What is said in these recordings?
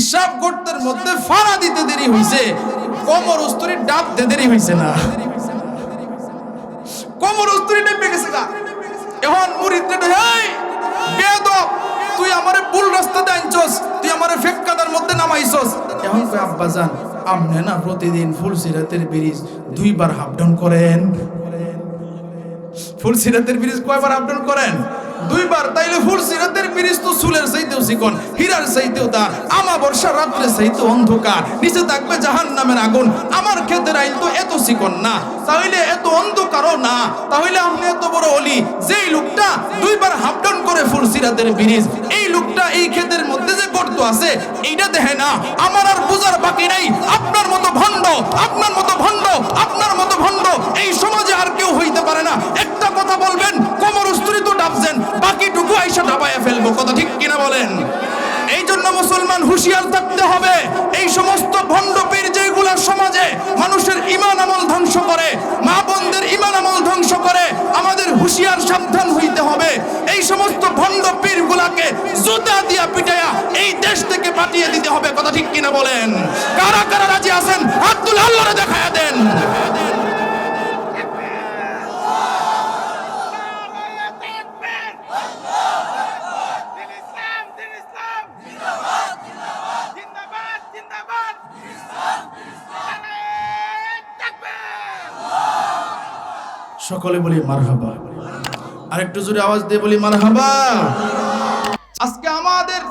পিশাব গর্তের মধ্যে ফাড়া দিতে দেরি হইছে, কোমর উস্তুরি ডাব দিতে দেরি হইছে না। কোমর উস্তুরি ডেপে গেছে গা। এখন মুরিদটা এই বেয়াদব, তুই আমারে ভুল রাস্তাতে আনছস, তুই আমারে ফেক্কাদার মধ্যে নামাইছস। এখন কই আব্বাজান আপনি না প্রতিদিন ফুলসিরাতের ব্রিজ 2 বার আপ ডাউন করেন। ফুলসিরাতের ব্রিজ কয়বার আপ ডাউন করেন? 2 বার। তাইলে ফুলসিরাতের ব্রিজ তো চুলের চাইতেও চিকন, হীরার চাইতেও দার, আমাবর্ষা রাত্রে চাইতেও অন্ধকার, নিচে থাকবে জাহান্নামের আগুন। আমার ক্ষেতের আইল তো এত চিকন না, তাহলে এত অন্ধকারও না। তাহলে আপনি এত বড় ওলি, যেই লোকটা 2 বার আপ ডাউন করে ফুলসিরাতের ব্রিজ, এই লোকটা এই ক্ষেতের মধ্যে যে গর্ত আছে এইটা দেখে না। আমার আর বুঝার বাকি নাই, আপনার মতো ভণ্ড, আপনার মতো ভণ্ড, আপনার মতো ভণ্ড এই সমাজে আর কেউ হইতে পারে না। একটা কথা বলবেন, কোমর উস্তুরি তো ডাবছেন, বাকিটুকু আইসা ডাবাইয়া ফেলবো। কথা ঠিক কিনা বলেন? এই জন্য মুসলমান হুঁশিয়ার থাকতে হবে। এই সমস্ত ভণ্ড পীর যেগুলা সমাজে মানুষের ঈমান আমল ধ্বংস করে, মা বোনদের ঈমান আমল ধ্বংস করে, আমাদের হুঁশিয়ার সাবধান হইতে হবে। এই সমস্ত ভণ্ড পীর গুলাকে জুতা দিয়া পিটায়া এই দেশ থেকে পাঠিয়ে দিতে হবে। কথা ঠিক কিনা বলেন? কারা কারা রাজি আছেন হাত তুলে আল্লাহরে দেখায়া দেন। সকলে বলি মারহাবা। আরেকটু জোরে আওয়াজ দিয়ে বলি মারহাবা। আজকে আমাদের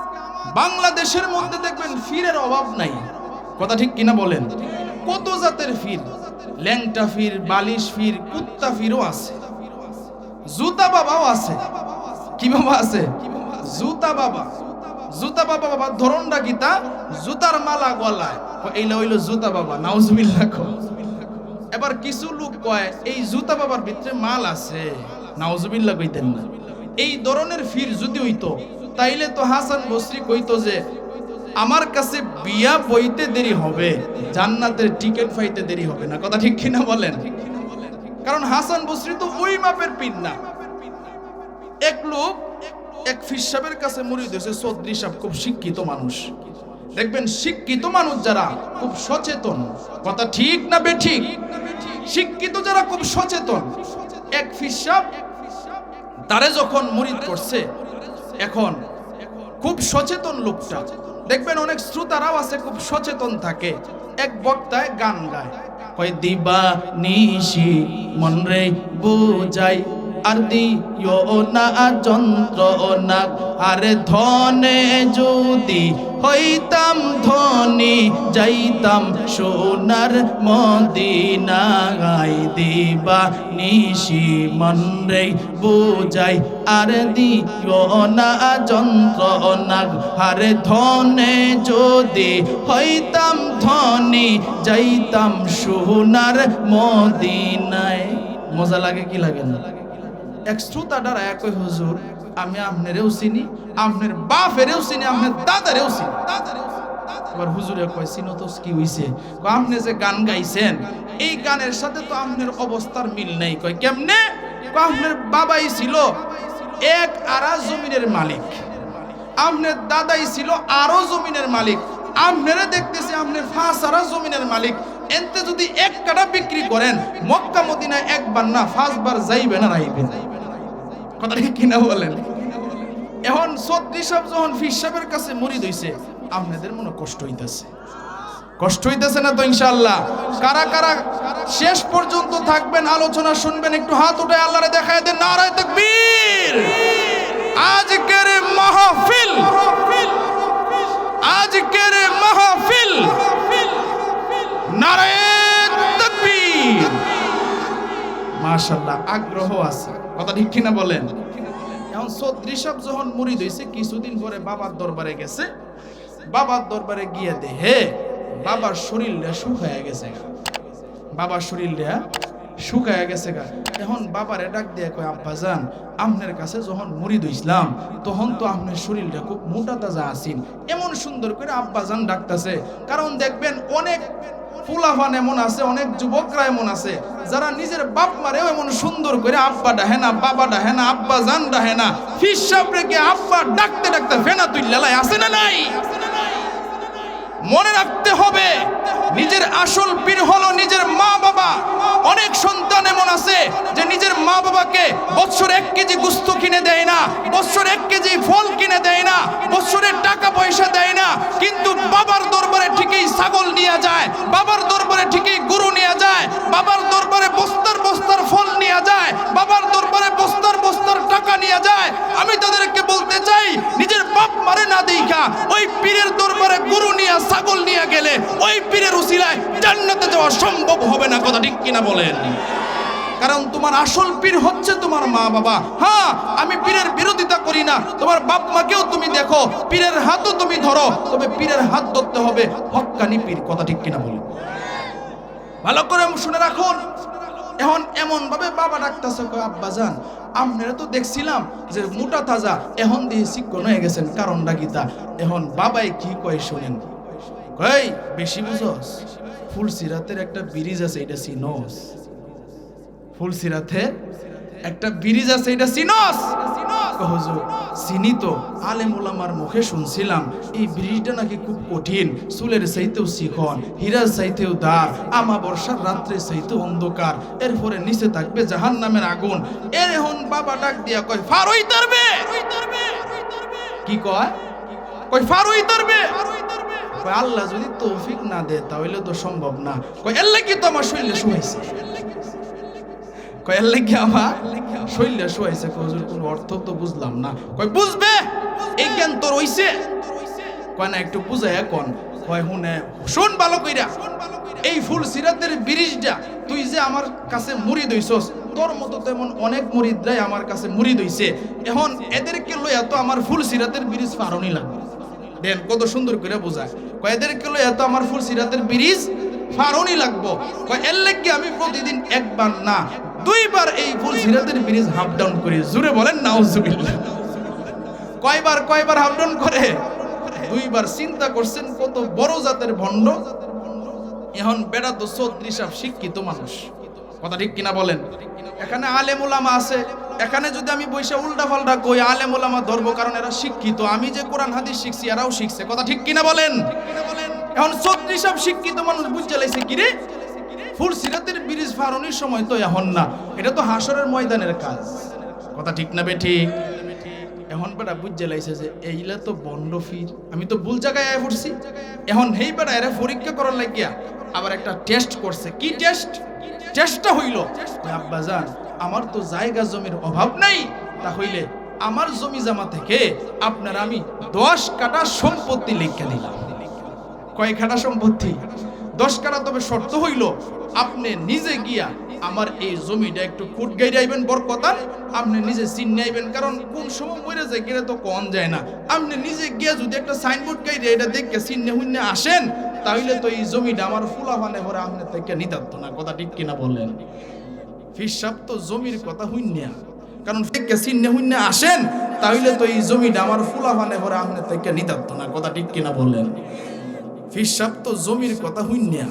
বাংলাদেশের মধ্যে দেখবেন ফিরের অভাব নাই। কথা ঠিক কিনা বলেন? কত জাতের ফির, ল্যাংটা ফির, বালিশ ফির, কুত্তা ফিরও আছে, জুতা বাবাও আছে। কি বাবা আছে? জুতা বাবা। জুতা বাবা, বাবা ধরনটা কি তা? জুতার মালা গলায়, এইলা হইলো জুতা বাবা। নাউজুবিল্লাহ। এবার কিছু লোক কয় এই জুতা বাবার ভিতরে মাল আছে। নাউজুবিল্লাহ কইতেন না। এই ধরনের ফির যদি হইতো তাইলে তো হাসান বসরি কইতো যে আমার কাছে বিয়া বইতে দেরি হবে, জান্নাতের টিকিট পাইতে দেরি হবে না। কথা ঠিক কিনা বলেন? কারণ হাসান বসরি তো ওই মাপের পীর না। এক লোক এক ফির সাহেবের কাছে মুরিদ হয়েছে। চৌধুরী সাহেব খুব শিক্ষিত মানুষ। দেখবেন শিক্ষিত মানুষ যারা খুব সচেতন, কথা ঠিক না বেঠিক? শিক্ষিত যারা খুব সচেতন, এক ফির সাহেব তারে যখন মুরিদ করছে, এখন খুব সচেতন লোকটা, দেখবেন অনেক শ্রোতারাও আছে খুব সচেতন থাকে। এক বক্তায় গান গায়, কয় দিবা নিশি মন রে বুঝাই আর দিও না যন্ত্রণা, আরে ধনে যদি হইতাম ধনী যাইতাম সোনার মদিনায়। দিবা নিশি মন রে বুঝাই আর দিও না যন্ত্রণা, আরে ধনে যদি হইতাম ধনী যাইতাম সোনার মদিনায়। মজা লাগে কি লাগে না? এক শ্রোতা ডারা কই হুজুর আমি আপনারেও চিনি, আপনার বাপেরেও চিনি, আপনার দাদারেও চিনি। এবার হুজুরে কয় চিনো তো কি হইছে? আপনি যে গান গাইছেন এই গানের সাথে তো আপনার অবস্থার মিল নেই। কয় কেমনে? আপনার বাবাই ছিল এক আরা জমিনের মালিক, আপনার দাদাই ছিল আরো জমিনের মালিক, আপনারা দেখতেছি আপনি 5 আরা জমিনের মালিক। এতে যদি 1 কাঠা বিক্রি করেন মক্কা মদিনায় 1 বার না 5 বার যাইবে না রাইবেন। কথা ঠিক কিনা বলেন? এখন চৌধুরী সাহেব যখন ফির সাহেবের কাছে মুরিদ হইছে, আপনাদের মনে কষ্ট হইতেছে? কষ্ট হইতেছে না তো? ইনশাআল্লাহ কারা কারা শেষ পর্যন্ত থাকবেন, আলোচনা শুনবেন, একটু হাত উঠায় আল্লাহরে দেখায় দেন। নারায়ে তাকবীর। আজকের মাহফিল, আজকের মাহফিল, নারায়ে তাকবীর। মাশাআল্লাহ আগ্রহ আছে। কথা ঠিক কিনা বলেন? এখন চৌধুরী সাহেব যখন মুরিদ হইছে, কিছুদিন পরে বাবার দরবারে গেছে। বাবার দরবারে গিয়ে দেখে বাবার শরীরটা শুকায় গেছে। বাবার শরীরটা শুকায় গেছে গা। এখন বাবারে ডাক দিয়ে কয় আব্বাজান আপনার কাছে যখন মুরিদ হইছিলাম তখন তো আপনার শরীরটা খুব মোটা তাজা আছেন। এমন সুন্দর করে আব্বাজান ডাকতেছে। কারণ দেখবেন অনেক ফুলাফান এমন আছে, অনেক যুবকরা এমন আছে যারা নিজের বাপ মারেও এমন সুন্দর করে আব্বা ডাহে না, বাবা ডাহে না, আব্বা জান ডাহে না। ফির সাহেব রেখে আব্বা ডাকতে ডাকতে ফেনা তুই লেলায় আছে না নাই? মনে রাখতে হবে নিজের আসল পীর হলো নিজের মা বাবা। অনেক সন্তান এমন আছে যে নিজের মা বাবাকে বছরে 1 কেজি গোশত কিনে দেয় না, বছরে 1 কেজি ফল কিনে দেয় না, বছরে টাকা পয়সা দেয় না, কিন্তু বাবার দরবারে ঠিকই ছাগল নিয়ে যায়, বাবার দরবারে ঠিকই গরু নিয়ে যায়, বাবার দরবারে বস্তার বস্তার ফল নিয়ে যায়, বাবার দরবারে বস্তার বস্তার টাকা নিয়ে যায়। আমি তাদেরকে বলতে চাই, নিজের বাপ মারে না দেখা ওই পীরের দরবারে গরু নিয়ে ছাগল নিয়ে গেলে ওই পীরের উসিলায় জান্নাতে যাওয়া সম্ভব হবে না। কথা ঠিক কিনা বলেন? কারণ তোমার আসল পীর হচ্ছে তোমার মা বাবা। হ্যাঁ, আমি পীরের বিরোধিতা করি না, তোমার বাপ মাকেও তুমি দেখো, পীরের হাতও তুমি ধরো, তবে পীরের হাত ধরতে হবে হক্কানি পীর। কথা ঠিক কিনা বলেন? ভালো করে শুনে রাখুন। এখন এমন ভাবে বাবা ডাকতেছে, কয় আব্বা জান আপনারা তো দেখছিলাম যে মোটা তাজা, এখন দিয়ে চিকন হয়ে গেছেন, কারণটা কি তা? এখন বাবাই কি কয় শুনেন। কই বেশি বুঝস? ফুলসিরাতের একটা ব্রিজ আছে, এটা চিনস? ফুলসিরাতে একটা ব্রিজ আছে, এটা চিনস? হুজুর চিনি তো, আলেম ওলামার মুখে শুনছিলাম এই ব্রিজটা নাকি খুব কঠিন, চুলের চাইতেও চিকন, হীরার চাইতেও দার, আমাবর্ষার রাত্রে চাইতেও অন্ধকার, এরপরে নিচে থাকবে জাহান্নামের আগুন। এর এখন বাবা ডাক দিয়া কয় ফারুই তারবে। কি কয়? কয় ফারুই তারবে। কয় আল্লাহ যদি তৌফিক না দেয় তাহলে তো সম্ভব না। কয় এর লাগি তো আমার শরীরে শুয়েছে, কয় এর লাগি আমার শরীরে শুয়েছে। হুজুর কোন অর্থ তো বুঝলাম না। কয় বুঝবে, এই জ্ঞান তোর হইছে? কয় না, একটু বুঝায় কোন। কয় হুনে শুন ভালো কইরা, এই ফুলসিরাতের ব্রিজটা তুই যে আমার কাছে মুরিদ হইছস, তোর মতো তেমন অনেক মুরিদরাই আমার কাছে মুরিদ হইছে, এখন এদেরকে লইয়া তো আমার ফুলসিরাতের ব্রিজ পারনি লাগবে। দেন কত সুন্দর করে বোঝায়। কয় এদেরকে লইয়া তো আমার ফুলসিরাতের ব্রিজ পারনি লাগবো। কয় এর লাগি আমি প্রতিদিন একবার না 2 বার এই ফুলসিরাতের ব্রিজ হাফ ডাউন করি। জোরে বলেন নাউজুবিল্লাহ। কয়বার হাফ ডাউন করে? 2 বার। চিন্তা করছেন কত বড় জাতের ভণ্ড। এখন বেড়া তো 34 শিক্ষিত মানুষ। কথা ঠিক কিনা বলেন? এখানে আলেম ওলামা আছে, এখানে যদি আমি বৈশা উল্টা পাল্টা কই আলেম ওলামা ধরবো, কারণ এরা শিক্ষিত। আমি যে কোরআন হাদিস শিখছি এরাও শিখছে। কথা ঠিক কিনা বলেন? এখন 34 শিক্ষিত মানুষ বুঝতে লাইছে কিরে ফুলসিরাতের ব্রিজ ফারনির সময় তো এখন না, এটা তো হাসরের ময়দানের কাজ। কথা ঠিক না বেঠিক? এখন বেটা বুঝতে লাইছে যে এইলা তো বন্ড ফির, আমি তো ভুল জায়গায় আয় পড়ছি। এখন হেই বেটা এরা পরীক্ষা করার লাগিয়া আবার একটা টেস্ট করছে। কি টেস্ট? টেস্টটা হইল, আব্বা জান আমার তো জায়গা জমির অভাব নাই, তা হইলে আমার জমি জামা থেকে আপনার আমি 10 কাঠা সম্পত্তি লিখে দিলাম। কয় কাঠা সম্পত্তি? 10 কাঠা। তবে শর্ত হইল আপনি নিজে গিয়া আমার এই জমিটা একটু খুঁট গাইরে আইবেন, বরকতার আপনি নিজে চিনে আইবেন, কারণ কোন সময় মরে যায় গেলে তো কন যায় না। আপনি নিজে গিয়া যদি একটা সাইনবোর্ড গাইরে এটা দেখে চিনে হুইনে আসেন, তাহলে তো এই জমিটা আমার ফুলাফানে ভরে আপনি থেকে নিতাত না। কথা ঠিক কিনা বলেন? ফিরসাব তো জমির কথা হুইন্যা, কারণ দেখে চিনে হুইনে আসেন, তাহলে তো এই জমিটা আমার ফুলাফানে ভরে আপনি থেকে নিতাত না। কথা ঠিক কিনা বলেন? ফিরসাব তো জমির কথা হুইন্যা,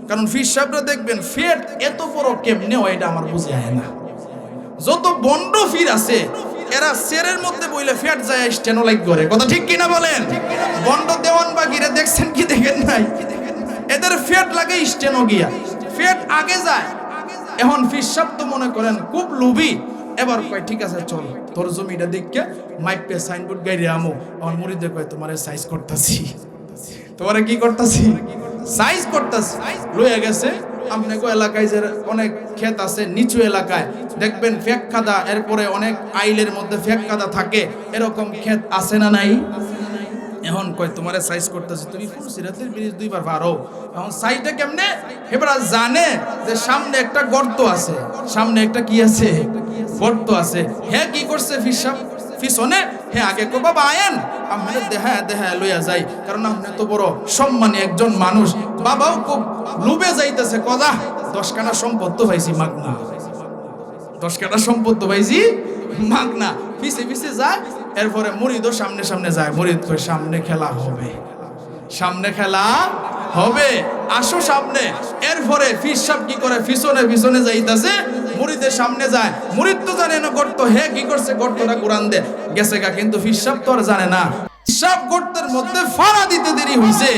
কারণ ফিরসাবরা দেখবেন ফেট এত বড় কেমনে হয় এটা আমার বুঝে আয় না। যত বন্ড ফির আছে এরা সেরের মধ্যে বইলে ফেট যায় স্টেনো লাইক করে। কথা ঠিক কিনা বলেন? বন্ড দেওয়ান বাগিরে দেখছেন কি দেখেন নাই? এদের ফেট লাগে স্টেনো গিয়া, ফেট আগে যায়। এখন ফিরসাব তো মনে করেন খুব লোভী, এবার কয় ঠিক আছে চল তোর জমিটা দেখকে মাইপে সাইনবোর্ড গাইরে আমো। আমার মুরিদে কয় তোমারে সাইজ করতাছি। তোমারে কি করতাছি? সাইজ করতাছি। লইয়া গেছে আপনাকে এলাকায় যে অনেক ক্ষেত আছে নিচু এলাকায়, দেখবেন ফেক কাদা, এরপরে অনেক আইলের মধ্যে ফেক কাদা থাকে, এরকম ক্ষেত আছে না নাই? এখন কয় তোমারে সাইজ করতেছি, তুমি ফুলসিরাতের ব্রিজ 2 বার পারো। এখন সাইজটা কেমনে? এবারে জানে যে সামনে একটা গর্ত আছে, সামনে একটা কি আছে? গর্ত আছে। হ্যাঁ কি করছে ফিরসাব? পিছনে হ্যাঁ আগে কো বাবা আয়েন আপনি দেহা লইয়া যাই, কারণ আপনি তো বড় সম্মানী একজন মানুষ। বাবাও খুব লুবে যাইতেছে, কথা 10 কাঠা সম্পদ তো পাইছি মাগনা, 10 কাঠা সম্পদ তো পাইছি মাগনা। পিছে পিছে যায়, এরপরে মুরিদও সামনে সামনে যায়। মুরিদ কই সামনে খেলা হবে, সামনে খেলা হবে, আসো সামনে। এরপরে ফিরসাব কি করে? পিছনে পিছনে যাইতাছে, মুরিদের সামনে যায়। মুরিদ তো জানে না গর্ত, হে কি করছে গর্তটা কুরান দে গেছে গা, কিন্তু ফিরসাব তো আর জানে না। ফিরসাব গর্তের মধ্যে ফাড়া দিতে দেরি হইছে,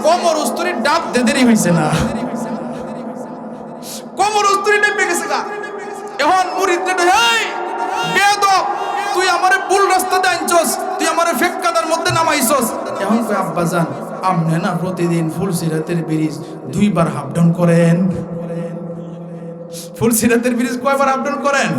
কোমর উস্তুরি ডাব দে দেরি হইছে না, কোমর উস্তুরি ডেপে গেছে গা। এখন মুরিদরে হেই বেয়াদব, তুই আমারে ভুল রাস্তাতে আনছস, তুই আমারে ফেক্কাদার মধ্যে নামাইছস। এখন কই আব্বাজান আপনি না প্রতিদিন ফুলসিরাতের ব্রিজ 2 বার হাফ ডাউন করেন। ফুলসিরাতের ব্রিজ কয়বার আপ ডাউন করেন?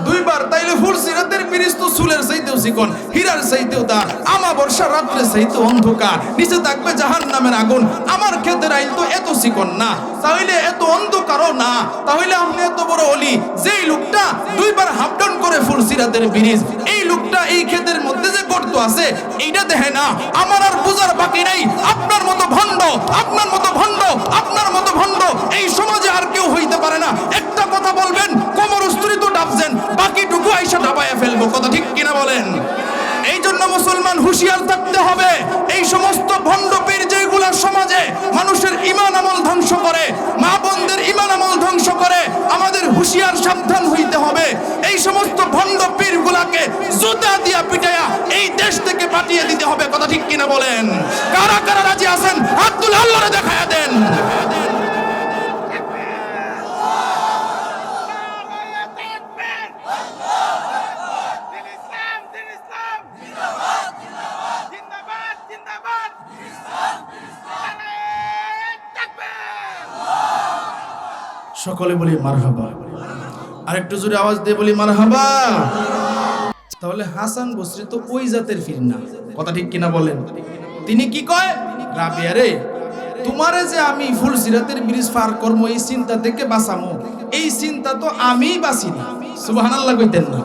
2 বার। তাইলে ফুলসিরাতের ব্রিজ তো চুলের চাইতেও চিকন, হীরার চাইতেও দা, আমা বর্ষা রাত্রে চাইতেও অন্ধকার, নিচে থাকবে জাহান্নামের আগুন। আমার ক্ষেতের আইল তো এত চিকন না, তাহলে এত অন্ধকারও না, তাহলে আপনি এত বড় ওলি। যেই লোকটা 2 বার হাফ ডাউন করে ফুলসিরাতের ব্রিজ, এই লোকটা এই ক্ষেতের মধ্যে যে গর্ত আছে এইটা দেখে না। আমার আর বুঝার বাকি নাই, আপনার মতো ভণ্ড, আপনার মতো ভণ্ড, আপনার মতো ভণ্ড এই সমাজে আর কেউ হইতে পারে না। একটা কথা বলবেন, কোমর উস্তুরি তো ডাবছেন, বাকিটুকু আইসা ডাবাইয়া ফেলবো, কথা ঠিক কিনা বলেন? এই জন্য মুসলমান হুঁশিয়ার থাকতে হবে। এই সমস্ত ভণ্ড পীর যেগুলা সমাজে মানুষের ঈমান আমল ধ্বংস করে, মা বোনদের ঈমান আমল ধ্বংস করে, আমাদের হুঁশিয়ার সাবধান হইতে হবে। এই সমস্ত ভণ্ড পীর গুলাকে জুতা দিয়া পিটাইয়া এই দেশ থেকে পাঠিয়ে দিতে হবে, কথা ঠিক কিনা বলেন? কারা কারা রাজি আছেন হাত তুলে আল্লাহরে দেখায়া দেন। সকলে বলি মারহাবা। আরেকটু জোরে আওয়াজ দিয়ে বলি মারহাবা। তাহলে হাসান বসরি তো ওই জাতের ফির না, কথা ঠিক কিনা বলেন? তিনি কি কয়, রাবিয়া রে তোমারে যে আমি ফুলসিরাতের ব্রিজ পার করবো এই চিন্তা থেকে বাঁচামো, এই চিন্তা তো আমিই বাঁচিনি। সুবহানাল্লাহ কইতেন না?